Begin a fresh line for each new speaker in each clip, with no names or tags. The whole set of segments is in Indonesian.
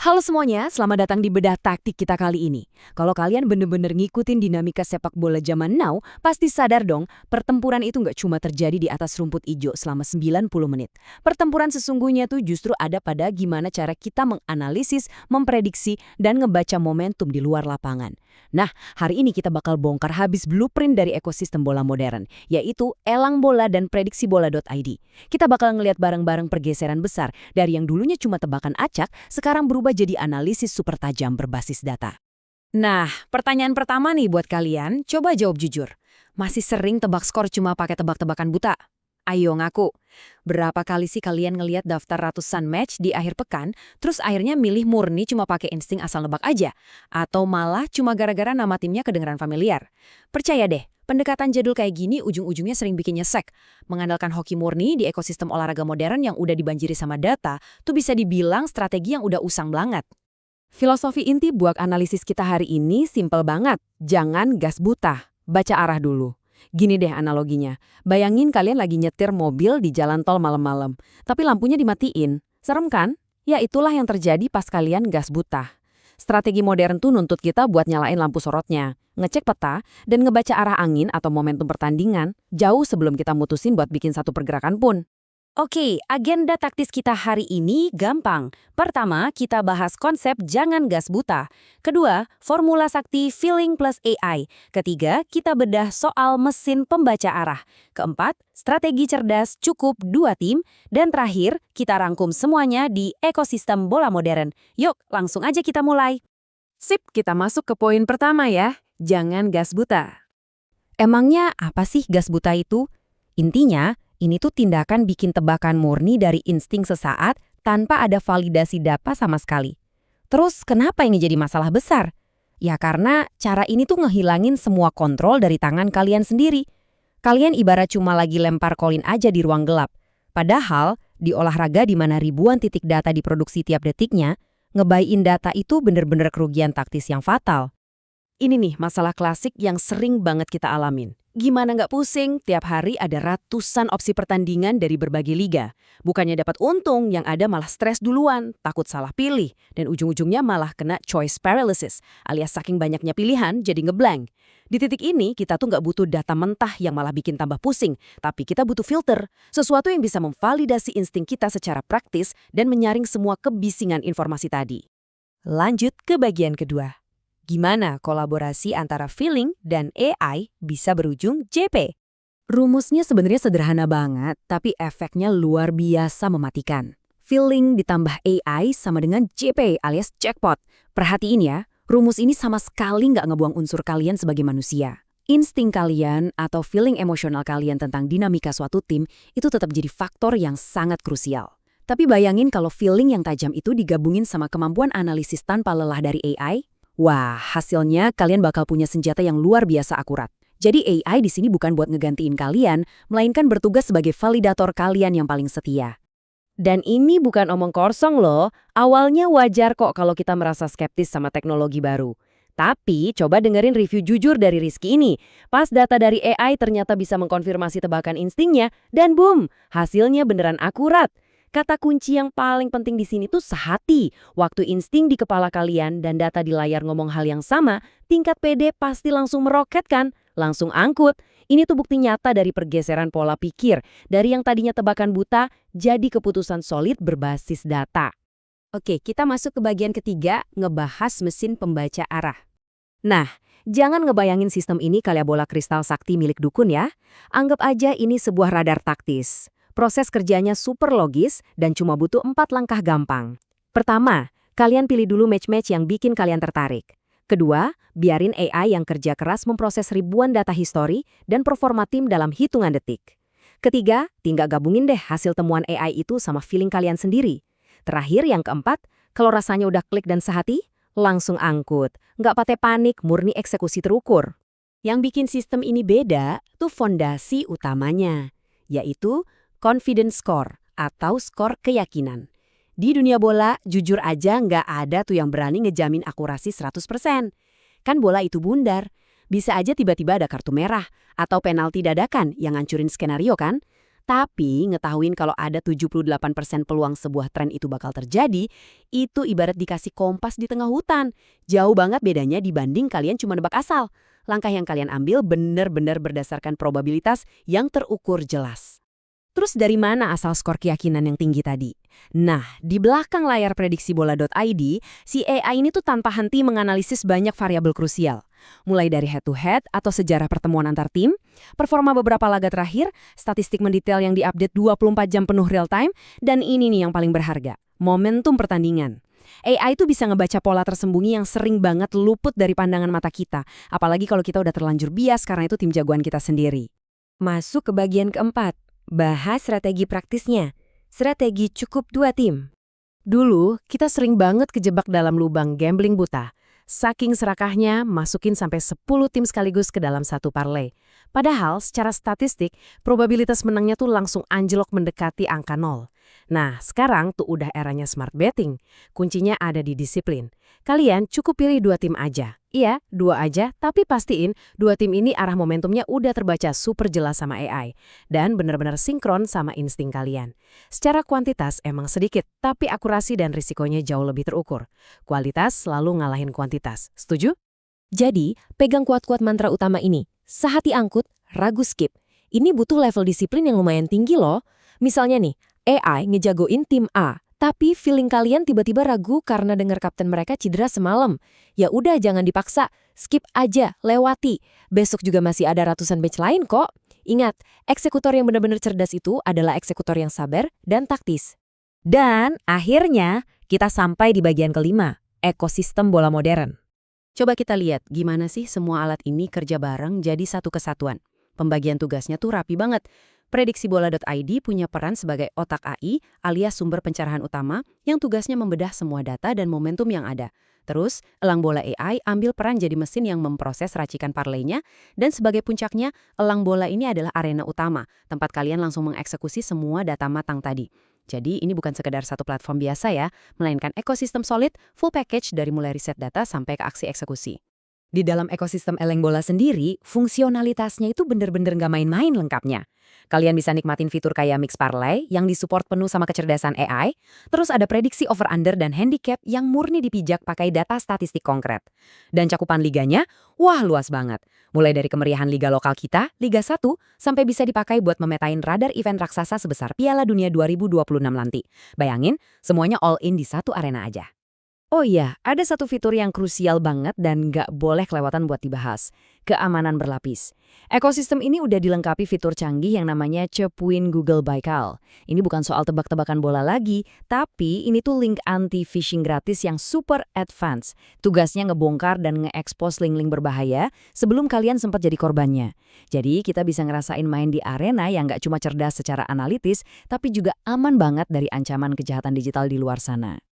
Halo semuanya, selamat datang di Bedah Taktik kita kali ini. Kalau kalian bener-bener ngikutin dinamika sepak bola zaman now, pasti sadar dong, pertempuran itu nggak cuma terjadi di atas rumput ijo selama 90 menit. Pertempuran sesungguhnya tuh justru ada pada gimana cara kita menganalisis, memprediksi, dan ngebaca momentum di luar lapangan. Nah, hari ini kita bakal bongkar habis blueprint dari ekosistem bola modern, yaitu elang bola dan prediksibola.id. Kita bakal ngelihat bareng-bareng pergeseran besar dari yang dulunya cuma tebakan acak, sekarang berubah jadi analisis super tajam berbasis data. Nah, pertanyaan pertama nih buat kalian, coba jawab jujur. Masih sering tebak skor cuma pakai tebak-tebakan buta? Ayo ngaku. Berapa kali sih kalian ngelihat daftar ratusan match di akhir pekan, terus akhirnya milih murni cuma pakai insting asal nebak aja? Atau malah cuma gara-gara nama timnya kedengeran familiar? Percaya deh, pendekatan jadul kayak gini ujung-ujungnya sering bikin nyesek. Mengandalkan hoki murni di ekosistem olahraga modern yang udah dibanjiri sama data, tuh bisa dibilang strategi yang udah usang banget. Filosofi inti buat analisis kita hari ini simpel banget. Jangan gas buta. Baca arah dulu. Gini deh analoginya. Bayangin kalian lagi nyetir mobil di jalan tol malam-malam, tapi lampunya dimatiin. Serem kan? Ya itulah yang terjadi pas kalian gas buta. Strategi modern tuh nuntut kita buat nyalain lampu sorotnya, ngecek peta, dan ngebaca arah angin atau momentum pertandingan jauh sebelum kita mutusin buat bikin satu pergerakan pun. Oke, agenda taktis kita hari ini gampang. Pertama, kita bahas konsep jangan gas buta. Kedua, formula sakti feeling plus AI. Ketiga, kita bedah soal mesin pembaca arah. Keempat, strategi cerdas cukup 2 tim. Dan terakhir, kita rangkum semuanya di ekosistem bola modern. Yuk, langsung aja kita mulai. Sip, kita masuk ke poin pertama ya. Jangan gas buta. Emangnya apa sih gas buta itu? Intinya, ini tuh tindakan bikin tebakan murni dari insting sesaat tanpa ada validasi data sama sekali. Terus kenapa ini jadi masalah besar? Ya karena cara ini tuh ngehilangin semua kontrol dari tangan kalian sendiri. Kalian ibarat cuma lagi lempar koin aja di ruang gelap. Padahal di olahraga di mana ribuan titik data diproduksi tiap detiknya, ngebaiin data itu bener-bener kerugian taktis yang fatal. Ini nih masalah klasik yang sering banget kita alamin. Gimana nggak pusing, tiap hari ada ratusan opsi pertandingan dari berbagai liga. Bukannya dapat untung, yang ada malah stres duluan, takut salah pilih, dan ujung-ujungnya malah kena choice paralysis, alias saking banyaknya pilihan jadi ngeblank. Di titik ini, kita tuh nggak butuh data mentah yang malah bikin tambah pusing, tapi kita butuh filter, sesuatu yang bisa memvalidasi insting kita secara praktis dan menyaring semua kebisingan informasi tadi. Lanjut ke bagian kedua. Gimana kolaborasi antara feeling dan AI bisa berujung JP? Rumusnya sebenarnya sederhana banget, tapi efeknya luar biasa mematikan. Feeling ditambah AI sama dengan JP alias jackpot. Perhatiin ya, rumus ini sama sekali nggak ngebuang unsur kalian sebagai manusia. Insting kalian atau feeling emosional kalian tentang dinamika suatu tim itu tetap jadi faktor yang sangat krusial. Tapi bayangin kalau feeling yang tajam itu digabungin sama kemampuan analisis tanpa lelah dari AI, wah, hasilnya kalian bakal punya senjata yang luar biasa akurat. Jadi AI di sini bukan buat ngegantiin kalian, melainkan bertugas sebagai validator kalian yang paling setia. Dan ini bukan omong kosong loh, awalnya wajar kok kalau kita merasa skeptis sama teknologi baru. Tapi coba dengerin review jujur dari Rizky ini. Pas data dari AI ternyata bisa mengkonfirmasi tebakan instingnya, dan boom, hasilnya beneran akurat. Kata kunci yang paling penting di sini tuh sehati. Waktu insting di kepala kalian dan data di layar ngomong hal yang sama, tingkat PD pasti langsung meroket kan? Langsung angkut. Ini tuh bukti nyata dari pergeseran pola pikir. Dari yang tadinya tebakan buta, jadi keputusan solid berbasis data. Oke, kita masuk ke bagian ketiga, ngebahas mesin pembaca arah. Nah, jangan ngebayangin sistem ini kayak bola kristal sakti milik dukun ya. Anggap aja ini sebuah radar taktis. Proses kerjanya super logis dan cuma butuh 4 langkah gampang. Pertama, kalian pilih dulu match-match yang bikin kalian tertarik. Kedua, biarin AI yang kerja keras memproses ribuan data histori dan performa tim dalam hitungan detik. Ketiga, tinggal gabungin deh hasil temuan AI itu sama feeling kalian sendiri. Terakhir, yang keempat, kalau rasanya udah klik dan sehati, langsung angkut. Nggak pakai panik, murni eksekusi terukur. Yang bikin sistem ini beda tuh fondasi utamanya, yaitu confidence score atau skor keyakinan. Di dunia bola, jujur aja nggak ada tuh yang berani ngejamin akurasi 100%. Kan bola itu bundar. Bisa aja tiba-tiba ada kartu merah atau penalti dadakan yang ngancurin skenario kan? Tapi ngetahuin kalau ada 78% peluang sebuah tren itu bakal terjadi, itu ibarat dikasih kompas di tengah hutan. Jauh banget bedanya dibanding kalian cuma nebak asal. Langkah yang kalian ambil benar-benar berdasarkan probabilitas yang terukur jelas. Terus dari mana asal skor keyakinan yang tinggi tadi? Nah, di belakang layar prediksibola.id, si AI ini tuh tanpa henti menganalisis banyak variabel krusial. Mulai dari head-to-head atau sejarah pertemuan antar tim, performa beberapa laga terakhir, statistik mendetail yang diupdate 24 jam penuh real time, dan ini nih yang paling berharga, momentum pertandingan. AI itu bisa ngebaca pola tersembunyi yang sering banget luput dari pandangan mata kita, apalagi kalau kita udah terlanjur bias karena itu tim jagoan kita sendiri. Masuk ke bagian keempat, bahas strategi praktisnya. Strategi cukup 2 tim. Dulu, kita sering banget kejebak dalam lubang gambling buta. Saking serakahnya, masukin sampai 10 tim sekaligus ke dalam satu parlay. Padahal, secara statistik, probabilitas menangnya tuh langsung anjlok mendekati angka 0. Nah, sekarang tuh udah eranya smart betting. Kuncinya ada di disiplin. Kalian cukup pilih 2 tim aja. Iya, 2 aja, tapi pastiin 2 tim ini arah momentumnya udah terbaca super jelas sama AI. Dan benar-benar sinkron sama insting kalian. Secara kuantitas emang sedikit, tapi akurasi dan risikonya jauh lebih terukur. Kualitas selalu ngalahin kuantitas. Setuju? Jadi, pegang kuat-kuat mantra utama ini. Sehati angkut, ragu skip. Ini butuh level disiplin yang lumayan tinggi loh. Misalnya nih, AI ngejagoin tim A, tapi feeling kalian tiba-tiba ragu karena dengar kapten mereka cedera semalam. Ya udah jangan dipaksa, skip aja, lewati. Besok juga masih ada ratusan batch lain kok. Ingat, eksekutor yang benar-benar cerdas itu adalah eksekutor yang sabar dan taktis. Dan akhirnya kita sampai di bagian kelima, ekosistem bola modern. Coba kita lihat gimana sih semua alat ini kerja bareng jadi satu kesatuan. Pembagian tugasnya tuh rapi banget. Prediksibola.id punya peran sebagai otak AI alias sumber pencerahan utama yang tugasnya membedah semua data dan momentum yang ada. Terus, elang bola AI ambil peran jadi mesin yang memproses racikan parlaynya, dan sebagai puncaknya, elang bola ini adalah arena utama, tempat kalian langsung mengeksekusi semua data matang tadi. Jadi ini bukan sekedar satu platform biasa ya, melainkan ekosistem solid, full package dari mulai riset data sampai ke aksi eksekusi. Di dalam ekosistem eleng bola sendiri, fungsionalitasnya itu bener-bener nggak main-main lengkapnya. Kalian bisa nikmatin fitur kayak mix parlay yang disupport penuh sama kecerdasan AI, terus ada prediksi over-under dan handicap yang murni dipijak pakai data statistik konkret. Dan cakupan liganya, wah luas banget. Mulai dari kemeriahan liga lokal kita, Liga 1, sampai bisa dipakai buat memetain radar event raksasa sebesar Piala Dunia 2026 nanti. Bayangin, semuanya all in di satu arena aja. Oh iya, ada satu fitur yang krusial banget dan nggak boleh kelewatan buat dibahas. Keamanan berlapis. Ekosistem ini udah dilengkapi fitur canggih yang namanya Cepuin Google Baikal. Ini bukan soal tebak-tebakan bola lagi, tapi ini tuh link anti-phishing gratis yang super advance. Tugasnya ngebongkar dan nge-expose link-link berbahaya sebelum kalian sempat jadi korbannya. Jadi kita bisa ngerasain main di arena yang nggak cuma cerdas secara analitis, tapi juga aman banget dari ancaman kejahatan digital di luar sana.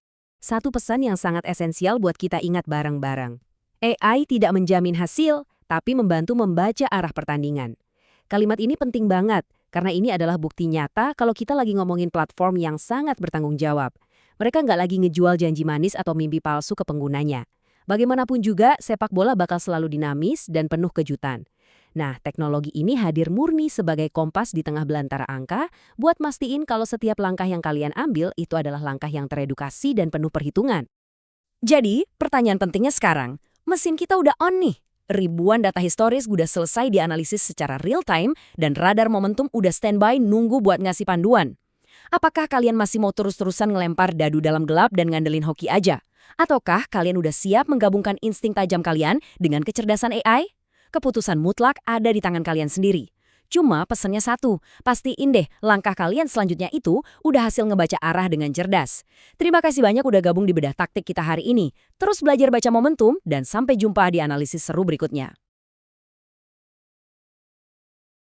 Satu pesan yang sangat esensial buat kita ingat bareng-bareng. AI tidak menjamin hasil, tapi membantu membaca arah pertandingan. Kalimat ini penting banget, karena ini adalah bukti nyata kalau kita lagi ngomongin platform yang sangat bertanggung jawab. Mereka nggak lagi ngejual janji manis atau mimpi palsu ke penggunanya. Bagaimanapun juga, sepak bola bakal selalu dinamis dan penuh kejutan. Nah, teknologi ini hadir murni sebagai kompas di tengah belantara angka buat mastiin kalau setiap langkah yang kalian ambil itu adalah langkah yang teredukasi dan penuh perhitungan. Jadi, pertanyaan pentingnya sekarang, mesin kita udah on nih. Ribuan data historis udah selesai dianalisis secara real time dan radar momentum udah standby nunggu buat ngasih panduan. Apakah kalian masih mau terus-terusan ngelempar dadu dalam gelap dan ngandelin hoki aja? Ataukah kalian udah siap menggabungkan insting tajam kalian dengan kecerdasan AI? Keputusan mutlak ada di tangan kalian sendiri. Cuma pesannya satu, pastiin deh langkah kalian selanjutnya itu udah hasil ngebaca arah dengan cerdas. Terima kasih banyak udah gabung di Bedah Taktik kita hari ini. Terus belajar baca momentum dan sampai jumpa di analisis seru berikutnya.